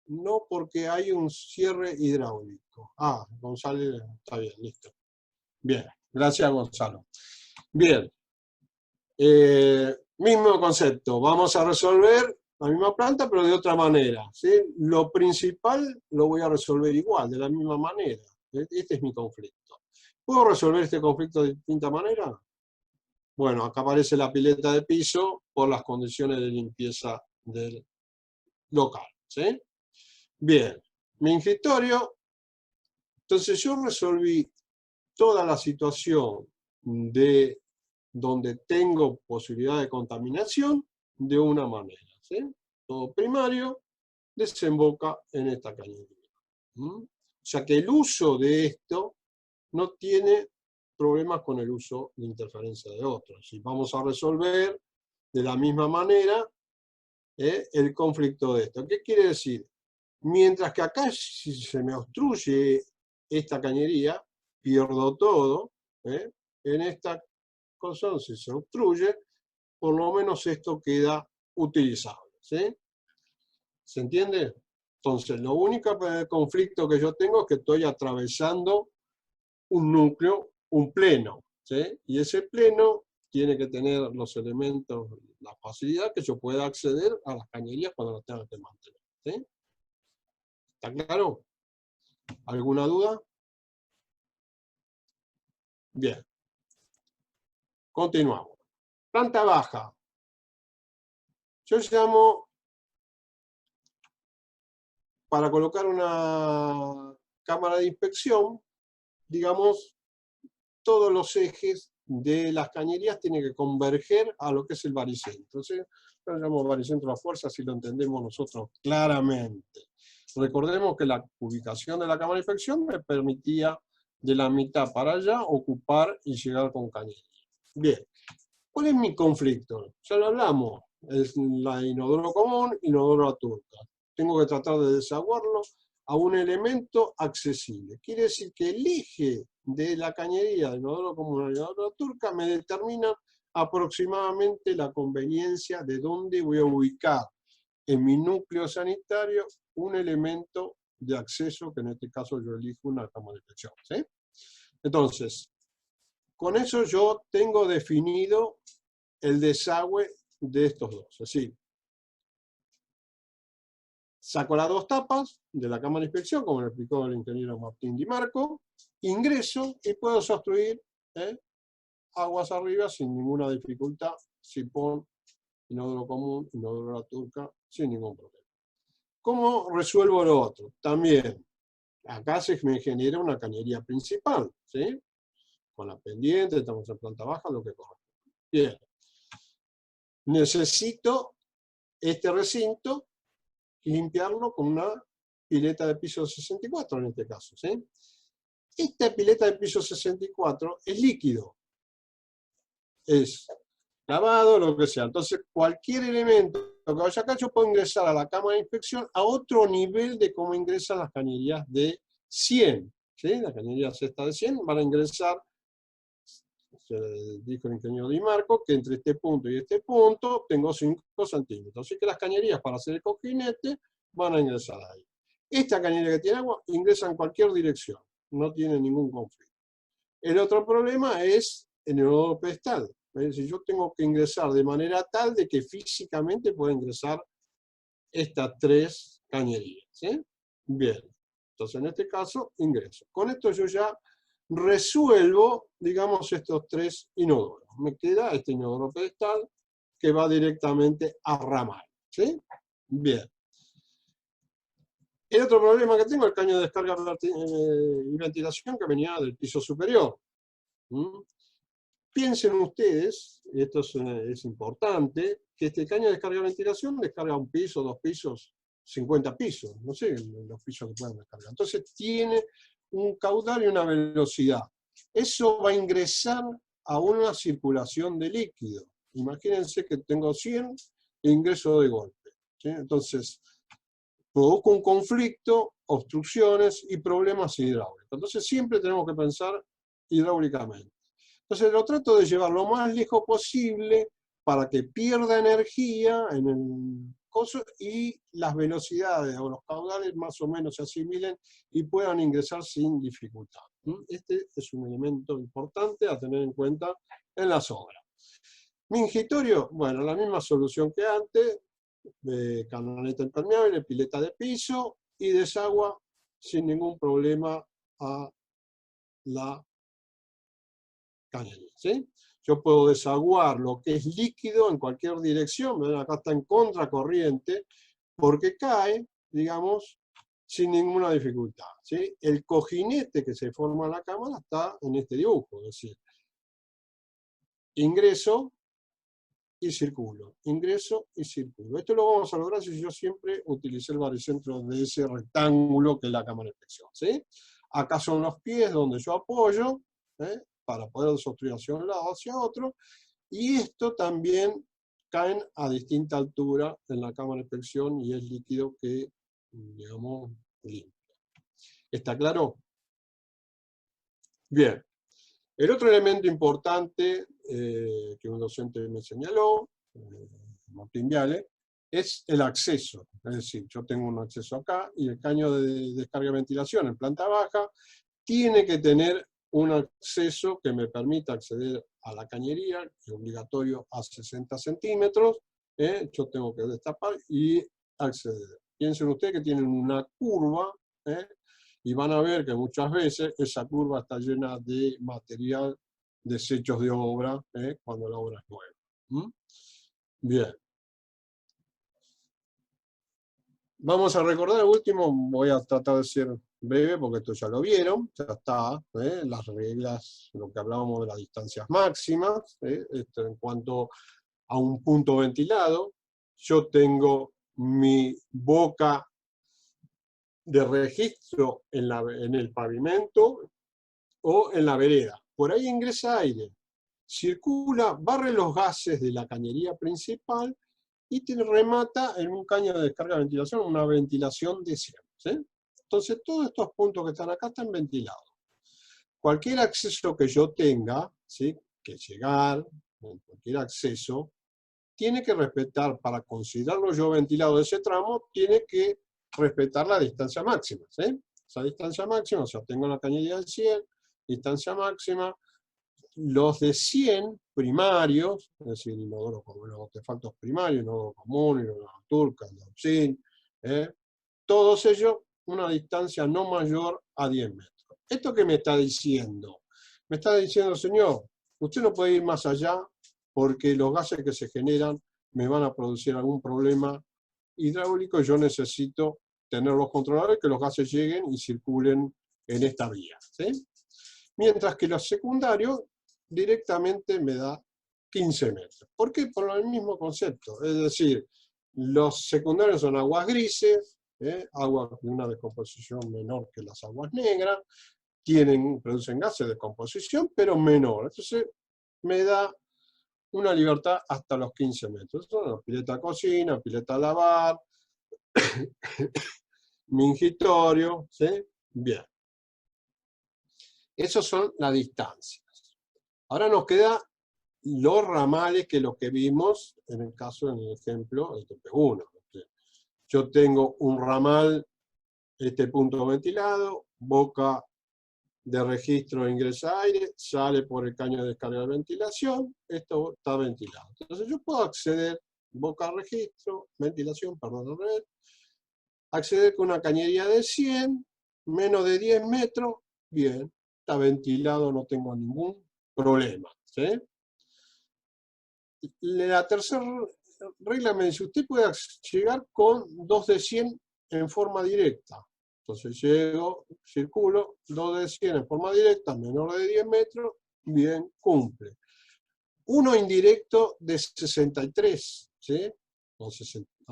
no, porque hay un cierre hidráulico. Ah, Gonzalo, está bien, listo. Bien, gracias Gonzalo. Bien. Mismo concepto, vamos a resolver la misma planta, pero de otra manera, ¿sí? Lo principal lo voy a resolver igual, de la misma manera. Este es mi conflicto. ¿Puedo resolver este conflicto de distinta manera? Bueno, acá aparece la pileta de piso por las condiciones de limpieza del local, ¿sí? Bien, mi ingitorio, entonces yo resolví toda la situación de donde tengo posibilidad de contaminación de una manera, ¿sí? Todo primario desemboca en esta cañería. O sea que el uso de esto no tiene problemas con el uso de interferencia de otros. Y vamos a resolver de la misma manera el conflicto de esto. ¿Qué quiere decir? Mientras que acá, si se me obstruye esta cañería, pierdo todo. En esta cosa, si se obstruye, por lo menos esto queda utilizable. ¿Sí? ¿Se entiende? Entonces, lo único conflicto que yo tengo es que estoy atravesando un núcleo un pleno, ¿sí? Y ese pleno tiene que tener los elementos, la facilidad que yo pueda acceder a las cañerías cuando las tenga que mantener, ¿sí? ¿Está claro? ¿Alguna duda? Bien. Continuamos. Planta baja. Yo llamo, para colocar una cámara de inspección, digamos, todos los ejes de las cañerías tienen que converger a lo que es el baricentro. ¿Sí? Yo lo llamo baricentro a fuerza, si lo entendemos nosotros claramente. Recordemos que la ubicación de la cámara de inspección me permitía de la mitad para allá ocupar y llegar con cañería. Bien, ¿cuál es mi conflicto? Ya lo hablamos, es la inodoro común, inodoro a turca. Tengo que tratar de desaguarlo a un elemento accesible. Quiere decir que el eje de la cañería de inodoro común a inodoro turca me determina aproximadamente la conveniencia de dónde voy a ubicar en mi núcleo sanitario un elemento de acceso, que en este caso yo elijo una cámara de inspección. ¿Sí? Entonces, con eso yo tengo definido el desagüe de estos dos. Es decir, saco las dos tapas de la cámara de inspección, como lo explicó el ingeniero Martín Di Marco, ingreso y puedo obstruir aguas arriba sin ninguna dificultad, sifón, inodoro común, inodoro a la turca, sin ningún problema. ¿Cómo resuelvo lo otro? También, acá se me genera una cañería principal, ¿sí? Con la pendiente, estamos en planta baja, lo que corresponde. Bien. Necesito este recinto limpiarlo con una pileta de piso 64 en este caso, ¿sí? Esta pileta de piso 64 es líquido, es lavado, lo que sea. Entonces, cualquier elemento que vaya acá, yo puedo ingresar a la cámara de inspección a otro nivel de cómo ingresan las cañerías de 100. ¿Sí? Las cañerías estas de 100 van a ingresar, dijo el ingeniero Di Marco, que entre este punto y este punto tengo 5 centímetros. Así que las cañerías para hacer el cojinete van a ingresar ahí. Esta cañería que tiene agua ingresa en cualquier dirección, no tiene ningún conflicto. El otro problema es en el inodoro pedestal. Es decir, yo tengo que ingresar de manera tal de que físicamente pueda ingresar estas 3 cañerías. ¿Sí? Bien, entonces en este caso ingreso. Con esto yo ya resuelvo, digamos, estos 3 inodoros. Me queda este inodoro pedestal que va directamente a ramal. ¿Sí? Bien. El otro problema que tengo es el caño de descarga y ventilación que venía del piso superior. Piensen ustedes, y esto es importante, que este caño de descarga y ventilación descarga un piso, 2 pisos, 50 pisos, no sé los pisos que pueden descargar. Entonces tiene un caudal y una velocidad. Eso va a ingresar a una circulación de líquido. Imagínense que tengo 100 e ingreso de golpe. ¿Sí? Entonces, produzco un conflicto, obstrucciones y problemas hidráulicos. Entonces siempre tenemos que pensar hidráulicamente. Entonces lo trato de llevar lo más lejos posible para que pierda energía en el coso y las velocidades o los caudales más o menos se asimilen y puedan ingresar sin dificultad. Este es un elemento importante a tener en cuenta en las obras. Mingitorio, bueno, la misma solución que antes, de canaleta impermeable, pileta de piso y desagua sin ningún problema a la cañería. ¿Sí? Yo puedo desaguar lo que es líquido en cualquier dirección, ¿ven? Acá está en contracorriente, porque cae, digamos, sin ninguna dificultad. ¿Sí? El cojinete que se forma en la cámara está en este dibujo, es decir, ingreso y circulo, ingreso y circulo. Esto lo vamos a lograr si yo siempre utilicé el baricentro de ese rectángulo que es la cámara de inspección. ¿Sí? Acá son los pies donde yo apoyo, para poder desobstruir hacia un lado hacia otro, y esto también caen a distinta altura en la cámara de inspección y es líquido que, digamos, limpia. ¿Está claro? Bien. El otro elemento importante que un docente me señaló, Martín Viale, es el acceso. Es decir, yo tengo un acceso acá y el caño de descarga y ventilación en planta baja tiene que tener un acceso que me permita acceder a la cañería, que es obligatorio a 60 centímetros, yo tengo que destapar y acceder. Piensen ustedes que tienen una curva, y van a ver que muchas veces esa curva está llena de material, desechos de obra, cuando la obra es nueva. ¿Mm? Bien. Vamos a recordar el último, voy a tratar de ser breve porque esto ya lo vieron, ya está, las reglas, lo que hablábamos de las distancias máximas, esto en cuanto a un punto ventilado, yo tengo mi boca de registro en el pavimento o en la vereda. Por ahí ingresa aire, circula, barre los gases de la cañería principal y te remata en un caño de descarga de ventilación, una ventilación de 100. ¿Sí? Entonces todos estos puntos que están acá están ventilados. Cualquier acceso que yo tenga, ¿sí?, que llegar, cualquier acceso, tiene que respetar, para considerarlo yo ventilado de ese tramo, tiene que respetar la distancia máxima. ¿Sí? Esa distancia máxima, o sea, tengo la cañería de 100, distancia máxima, los de 100 primarios, es decir, inodoro con los artefactos primarios, inodoro común, inodoro turca, Dauxin, todos ellos una distancia no mayor a 10 metros. ¿Esto qué me está diciendo? Me está diciendo, señor, usted no puede ir más allá porque los gases que se generan me van a producir algún problema hidráulico y yo necesito tener los controladores que los gases lleguen y circulen en esta vía. ¿Sí? Mientras que los secundarios directamente me da 15 metros. ¿Por qué? Por el mismo concepto. Es decir, los secundarios son aguas grises, aguas de una descomposición menor que las aguas negras, producen gases de descomposición, pero menor. Entonces me da una libertad hasta los 15 metros. Son la pileta de cocina, pileta de lavar, mingitorio, ¿sí? Bien. Esas son las distancias. Ahora nos queda los ramales, que lo que vimos en el caso, en el ejemplo, del TP1. Yo tengo un ramal, este punto ventilado, boca de registro ingresa aire, sale por el caño de descarga de ventilación, esto está ventilado. Entonces yo puedo acceder, boca de registro, ventilación, perdón, acceder con una cañería de 100, menos de 10 metros, bien, está ventilado, no tengo ningún problema. ¿Sí? La tercera regla me dice, usted puede llegar con 2 de 100 en forma directa. Entonces llego, circulo, 2 de 100 en forma directa, menor de 10 metros, bien, cumple. Uno indirecto de 63, ¿sí? O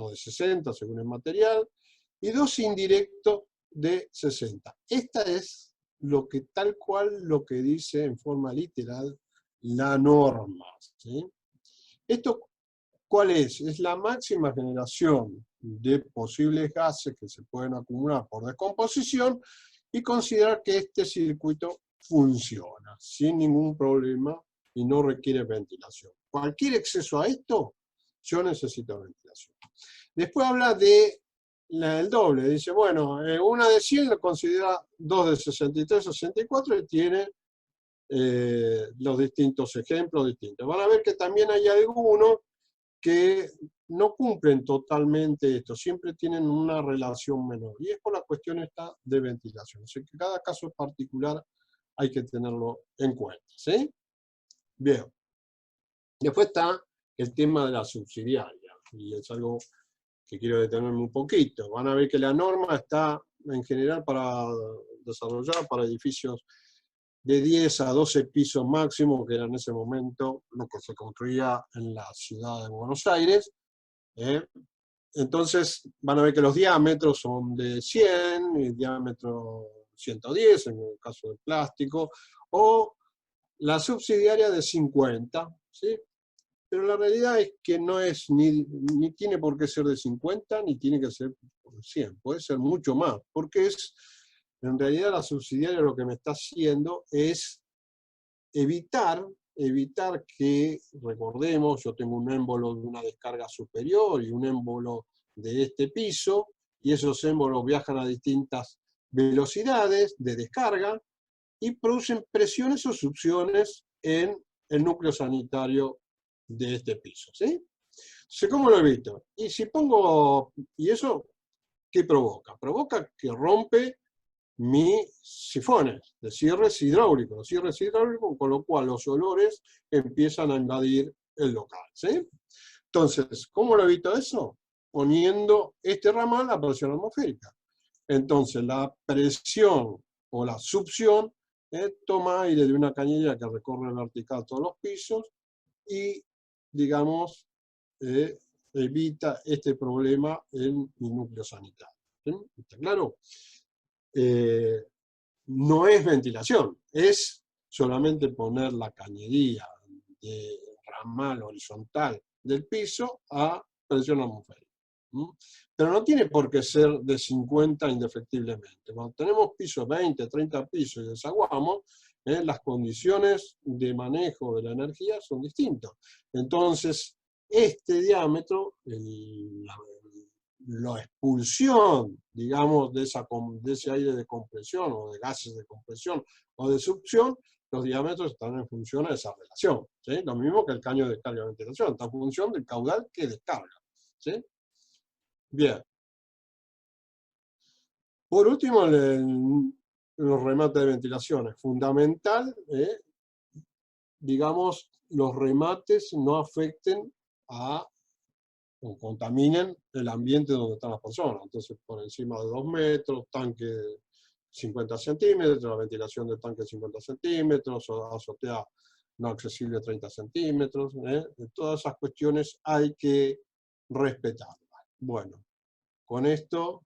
de 60 según el material, y 2 indirectos de 60. Esta es tal cual lo que dice en forma literal la norma. ¿Sí? ¿Esto cuál es? Es la máxima generación de posibles gases que se pueden acumular por descomposición y considerar que este circuito funciona sin ningún problema y no requiere ventilación. Cualquier exceso a esto, yo necesito ventilación. Después habla de el doble. Dice, bueno, una de 100 lo considera 2 de 63, 64 y tiene los distintos ejemplos distintos. Van a ver que también hay algunos que no cumplen totalmente esto, siempre tienen una relación menor. Y es por la cuestión esta de ventilación. Así que cada caso particular hay que tenerlo en cuenta. ¿Sí? Bien. Después está el tema de la subsidiaria. Y es algo que quiero detenerme un poquito. Van a ver que la norma está en general desarrollada para edificios de 10 a 12 pisos máximo, que era en ese momento lo que se construía en la ciudad de Buenos Aires. Entonces van a ver que los diámetros son de 100, el diámetro 110 en el caso del plástico, o la subsidiaria de 50, ¿sí? Pero la realidad es que no es ni tiene por qué ser de 50, ni tiene que ser de 100, puede ser mucho más, porque en realidad la subsidiaria lo que me está haciendo es evitar que, recordemos, yo tengo un émbolo de una descarga superior y un émbolo de este piso, y esos émbolos viajan a distintas velocidades de descarga, y producen presiones o succiones en el núcleo sanitario de este piso, ¿sí? Entonces, ¿cómo lo evito? Y si pongo, ¿y eso qué provoca? Provoca que rompe mis sifones de cierres hidráulicos, con lo cual los olores empiezan a invadir el local, ¿sí? Entonces, ¿cómo lo evito eso? Poniendo este ramal a presión atmosférica. Entonces, la presión o la succión toma aire de una cañería que recorre vertical todos los pisos y, digamos, evita este problema en mi núcleo sanitario. ¿Sí? ¿Está claro? No es ventilación, es solamente poner la cañería de ramal horizontal del piso a presión atmosférica. Pero no tiene por qué ser de 50 indefectiblemente. Cuando tenemos pisos 20, 30 pisos y desaguamos, las condiciones de manejo de la energía son distintas. Entonces, este diámetro, la expulsión, digamos, de ese aire de compresión o de gases de compresión o de succión, los diámetros están en función de esa relación, ¿sí? Lo mismo que el caño de descarga y ventilación, está en función del caudal que descarga, ¿sí? Bien. Por último, los remates de ventilación. Es fundamental, digamos, los remates no afecten o contaminen el ambiente donde están las personas. Entonces, por encima de 2 metros, tanque 50 centímetros, la ventilación del tanque 50 centímetros, o azotea no accesible 30 centímetros. Todas esas cuestiones hay que respetarlas. Bueno, con esto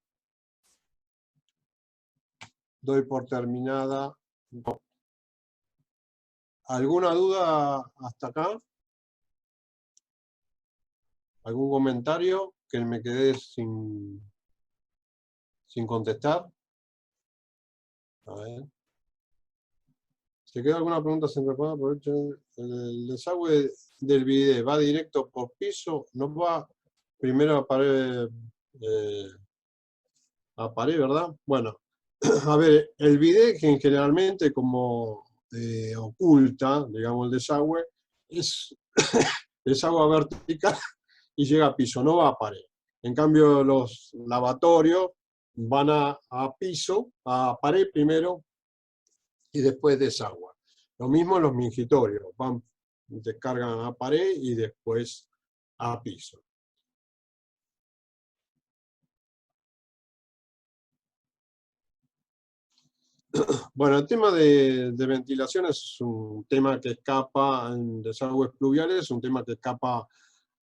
doy por terminada. ¿Alguna duda hasta acá? ¿Algún comentario que me quedé sin contestar? A ver. ¿Se queda alguna pregunta sin responder? El desagüe del bidet va directo por piso, no va primero a pared, ¿verdad? Bueno, a ver, el bidet que generalmente como oculta, digamos, el desagüe, es agua vertical y llega a piso, no va a pared. En cambio, los lavatorios van a piso, a pared primero y después desagua. Lo mismo los mingitorios, descargan a pared y después a piso. Bueno, el tema de ventilación es un tema que escapa en desagües pluviales, es un tema que escapa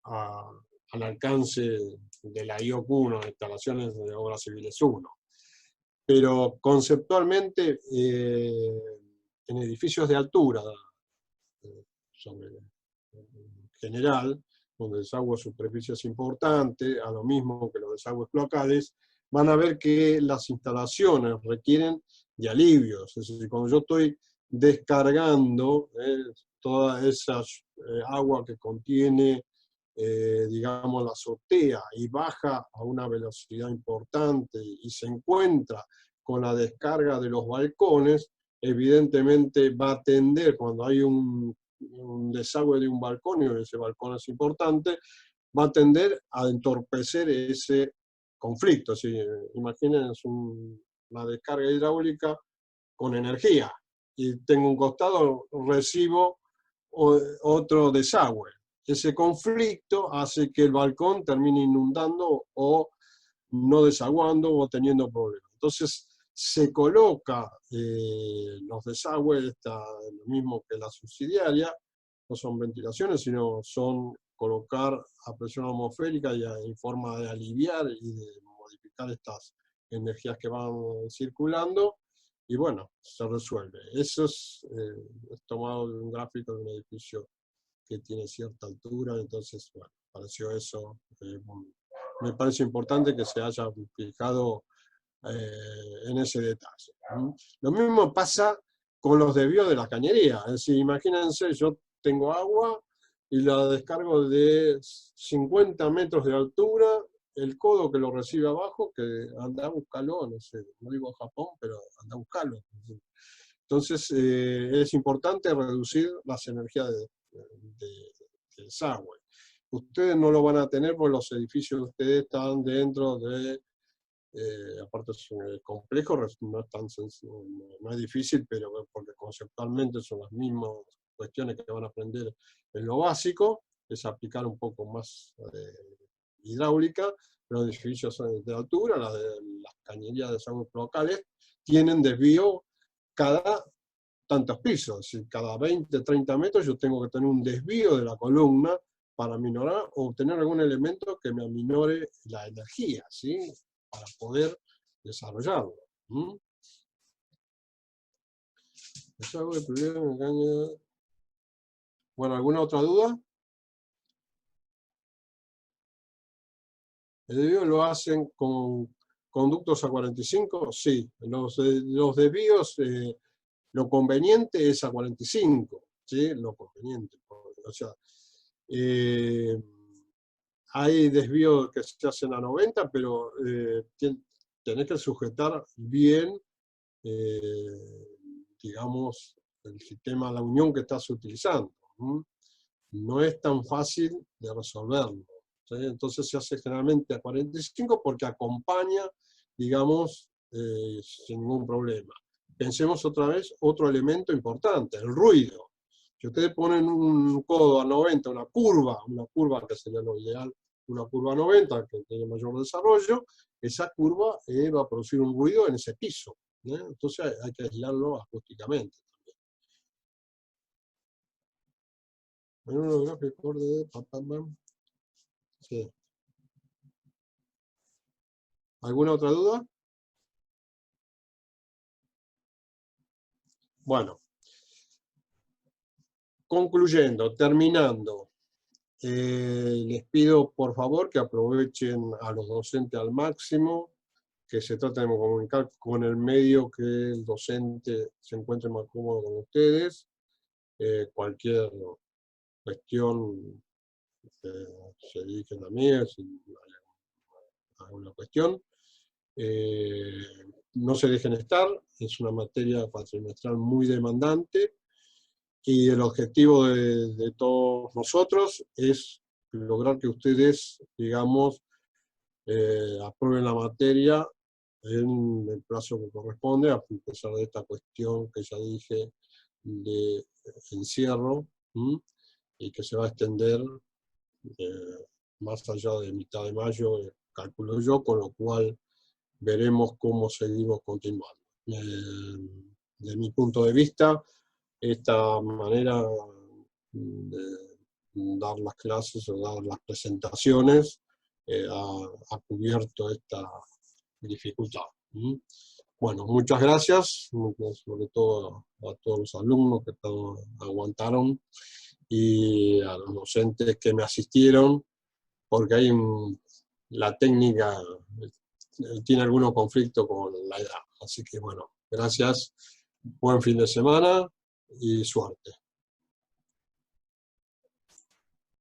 al alcance de la IOC 1, instalaciones de obras civiles 1. Pero conceptualmente, en edificios de altura, en general, donde el desagüe de superficie es importante, a lo mismo que los desagües cloacales, van a ver que las instalaciones requieren de alivios. Es decir, cuando yo estoy descargando toda esa agua que contiene, digamos, la azotea y baja a una velocidad importante y se encuentra con la descarga de los balcones, evidentemente va a tender, cuando hay un desagüe de un balcón y ese balcón es importante, va a tender a entorpecer ese conflicto. Así, imagínense una descarga hidráulica con energía y tengo un costado, recibo otro desagüe. Ese conflicto hace que el balcón termine inundando o no desaguando o teniendo problemas. Entonces se coloca los desagües, lo mismo que la subsidiaria, no son ventilaciones, sino son colocar a presión atmosférica y en forma de aliviar y de modificar estas energías que van circulando, y bueno, se resuelve. Eso es tomado de un gráfico de un edificio que tiene cierta altura, entonces, bueno, pareció eso. Me parece importante que se haya fijado en ese detalle. Lo mismo pasa con los desvíos de la cañería. Es decir, imagínense, yo tengo agua y la descargo de 50 metros de altura, el codo que lo recibe abajo, que anda a buscarlo, no sé, no digo Japón, pero anda a buscarlo. Entonces, es importante reducir las energías de desagüe. Ustedes no lo van a tener porque los edificios de ustedes están dentro de, aparte es un complejo, no es tan sencillo, no es difícil, pero porque conceptualmente son las mismas cuestiones que van a aprender en lo básico, es aplicar un poco más hidráulica. Los edificios de altura, las cañerías de desagüe locales, tienen desvío cada tantos pisos, y cada 20, 30 metros yo tengo que tener un desvío de la columna para aminorar o obtener algún elemento que me aminore la energía, ¿sí? Para poder desarrollarlo. Desagüe, problema, caña. Bueno, ¿alguna otra duda? ¿El desvío lo hacen con conductos a 45? Sí. Los desvíos, lo conveniente es a 45, ¿sí? Lo conveniente. O sea, hay desvíos que se hacen a 90, pero tenés que sujetar bien, digamos, el sistema, la unión que estás utilizando. No es tan fácil de resolverlo, ¿sí? Entonces se hace generalmente a 45 porque acompaña, digamos, sin ningún problema. Pensemos otra vez otro elemento importante, el ruido. Si ustedes ponen un codo a 90, una curva que sería lo ideal, una curva a 90 que tiene mayor desarrollo, esa curva va a producir un ruido en ese piso, ¿eh? Entonces hay que aislarlo acústicamente. Sí. ¿Alguna otra duda? Bueno, concluyendo, terminando, les pido por favor que aprovechen a los docentes al máximo, que se traten de comunicar con el medio que el docente se encuentre más cómodo con ustedes. Cualquier cuestión se dirigen a mí, si hay alguna cuestión. No se dejen estar, es una materia cuatrimestral muy demandante y el objetivo de todos nosotros es lograr que ustedes, digamos, aprueben la materia en el plazo que corresponde, a pesar de esta cuestión que ya dije de encierro, y que se va a extender más allá de mitad de mayo, calculo yo, con lo cual veremos cómo seguimos continuando. De mi punto de vista, esta manera de dar las clases o dar las presentaciones ha cubierto esta dificultad. Bueno, muchas gracias, sobre todo a todos los alumnos que aguantaron y a los docentes que me asistieron, porque hay la técnica tiene algunos conflictos con la edad. Así que bueno, gracias, buen fin de semana y suerte.